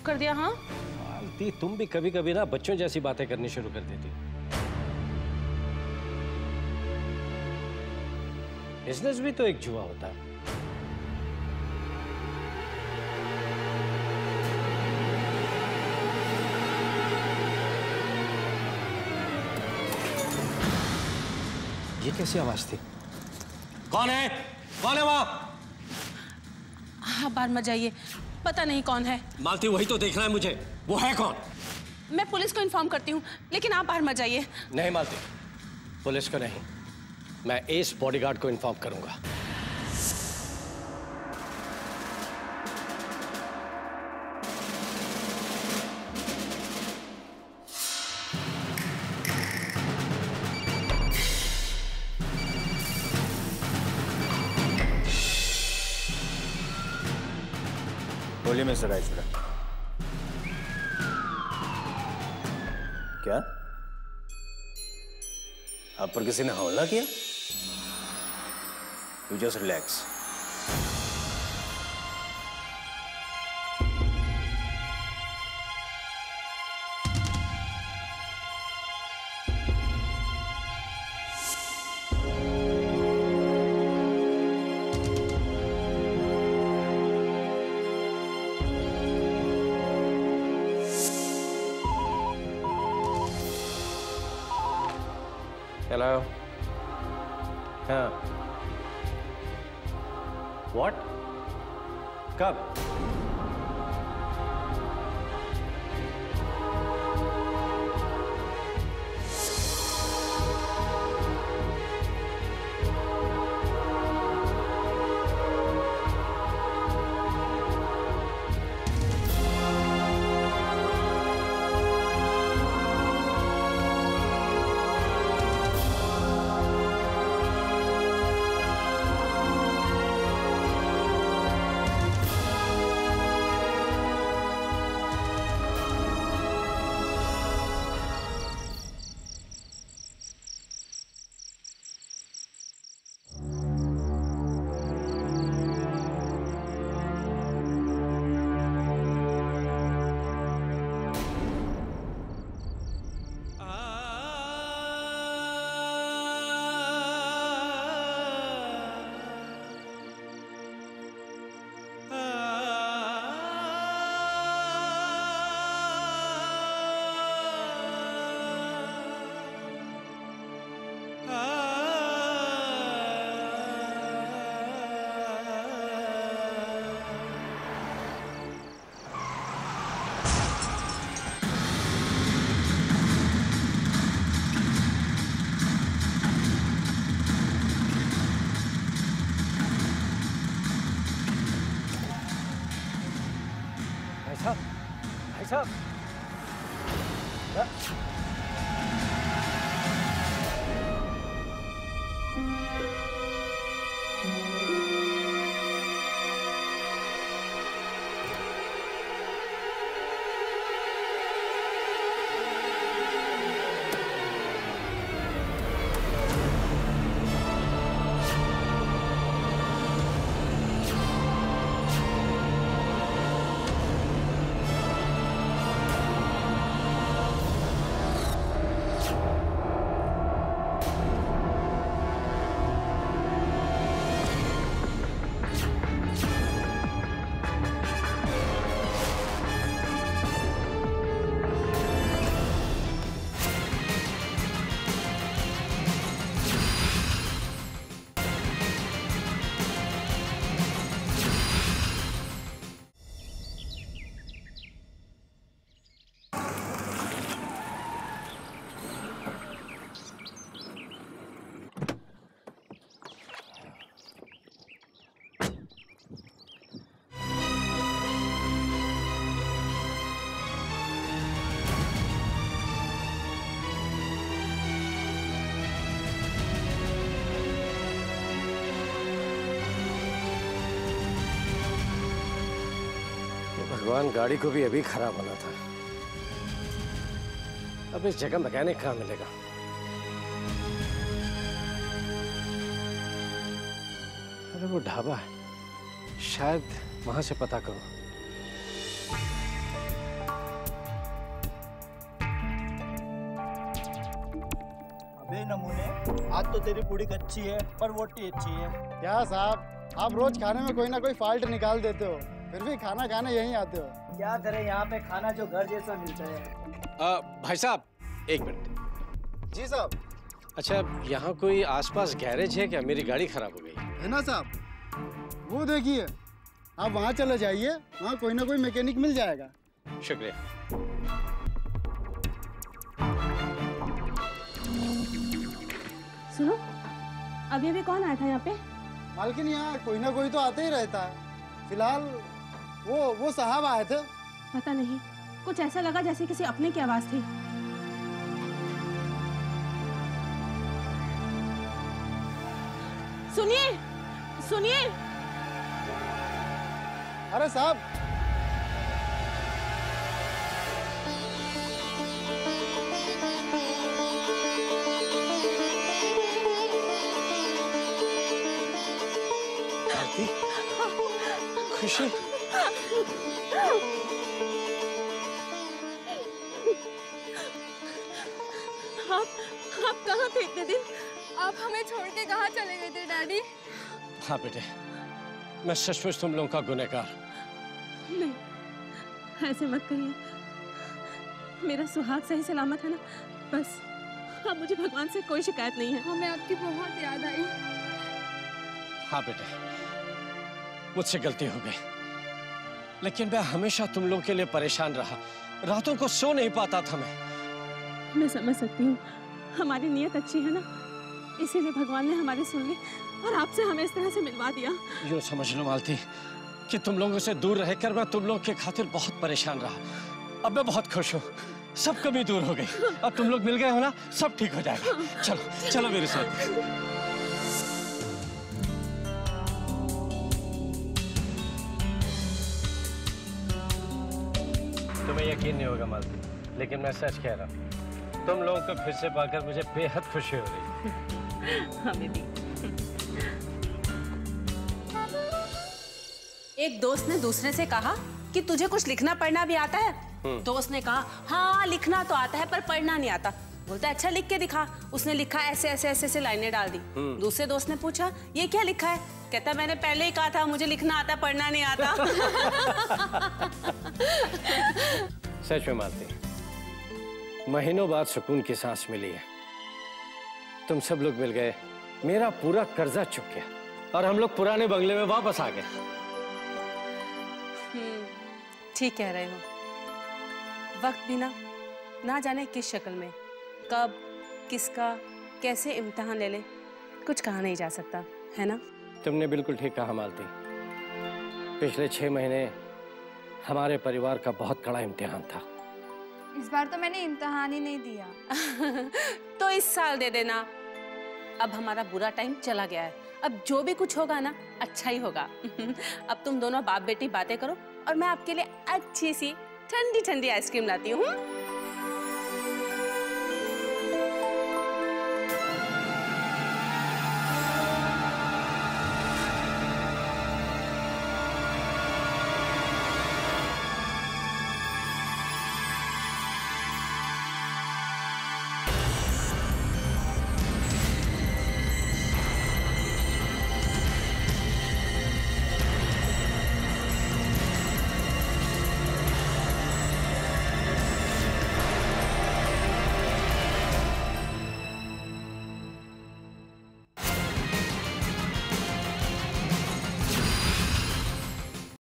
कर दिया। हाँ मालती, तुम भी कभी कभी ना बच्चों जैसी बातें करनी शुरू कर देती। बिजनेस भी तो एक जुआ होता है। ये कैसी आवाज थी? कौन है? कौन है वहां? आप बाहर मत जाइए, पता नहीं कौन है। मालती, वही तो देखना है मुझे, वो है कौन? मैं पुलिस को इन्फॉर्म करती हूँ, लेकिन आप बाहर मत जाइए। नहीं मालती, पुलिस को नहीं, मैं एस बॉडीगार्ड को इन्फॉर्म करूंगा। बोलिए मिस्टर रायचूड़ा। क्या आप पर किसी ने हमला किया? You just relax. हेलो। हाँ। व्हाट? कब? भाई साहब, भगवान, गाड़ी को भी अभी खराब होना था। अब इस जगह मैकेनिक कहाँ मिलेगा? अरे वो ढाबा है, शायद वहां से पता करो। बेनमूने, आज तो तेरी पूड़ी कच्ची है पर रोटी अच्छी है। क्या साहब, आप रोज खाने में कोई ना कोई फॉल्ट निकाल देते हो, फिर भी खाना खाने यहीं आते हो। क्या करें, यहाँ पे खाना जो घर जैसा मिलता है। भाई साहब, एक मिनट। जी साहब। अच्छा, यहाँ कोई आसपास गैरेज है क्या? मेरी गाड़ी खराब हो गई है ना साहब, वो देखिए, आप वहाँ चले जाइए, वहाँ कोई ना कोई मैकेनिक मिल जाएगा। शुक्रिया। सुनो, अभी अभी कौन आया था यहाँ पे? मालकिन, यहाँ कोई ना कोई तो आते ही रहता है। फिलहाल वो साहब आए थे। पता नहीं, कुछ ऐसा लगा जैसे किसी अपने की आवाज थी। सुनिए, सुनिए। अरे साहब, आरती, खुशी, आप कहाँ थे इतने दिन? आप हमें छोड़ के कहाँ चले गए थे डैडी? हाँ बेटे, मैं सचमुच तुम लोगों का गुनहगार। नहीं, ऐसे मत कहिए। मेरा सुहाग सही सलामत है ना, बस। अब मुझे भगवान से कोई शिकायत नहीं है। हमें आपकी बहुत याद आई। हाँ बेटे, मुझसे गलती हो गई, लेकिन मैं हमेशा तुम लोगों के लिए परेशान रहा। रातों को सो नहीं पाता था मैं समझ सकती हूँ, हमारी नीयत अच्छी है ना, इसीलिए भगवान ने हमारी सुन ली और आपसे हमें इस तरह से मिलवा दिया। यूँ समझ लो मालती कि तुम लोगों से दूर रहकर मैं तुम लोगों के खातिर बहुत परेशान रहा। अब मैं बहुत खुश हूँ, सब कमी दूर हो गई। अब तुम लोग मिल गए हो ना, सब ठीक हो जाएगा। चलो चलो मेरे साथ। तुम्हें यकीन नहीं होगा मालती, लेकिन मैं सच कह रहा हूँ, तुम लोगों को फिर से पाकर मुझे बेहद खुशी हो रही है। हमें भी। एक दोस्त ने दूसरे से कहा कि तुझे कुछ लिखना पढ़ना भी आता है? दोस्त ने कहा हाँ लिखना तो आता है पर पढ़ना नहीं आता। बोलता अच्छा लिख के दिखा। उसने लिखा ऐसे ऐसे ऐसे ऐसे लाइनें डाल दी। दूसरे दोस्त ने पूछा ये क्या लिखा है? कहता मैंने पहले ही कहा था मुझे लिखना आता पढ़ना नहीं आता। सच में मानती, महीनों बाद सुकून की सांस मिली है। तुम सब लोग मिल गए, मेरा पूरा कर्जा चुक गया और हम लोग पुराने बंगले में वापस आ गए। ठीक कह रहे हो। वक्त भी ना जाने किस शक्ल में, कब, किसका, कैसे इम्तिहान ले ले, कुछ कहा नहीं जा सकता, है ना? तुमने बिल्कुल ठीक कहा मालती। पिछले 6 महीने हमारे परिवार का बहुत कड़ा इम्तिहान था। इस बार तो मैंने इम्तिहान ही नहीं दिया। तो इस साल दे देना। अब हमारा बुरा टाइम चला गया है, अब जो भी कुछ होगा ना अच्छा ही होगा। अब तुम दोनों बाप बेटी बातें करो और मैं आपके लिए अच्छी सी ठंडी ठंडी आइसक्रीम लाती हूँ।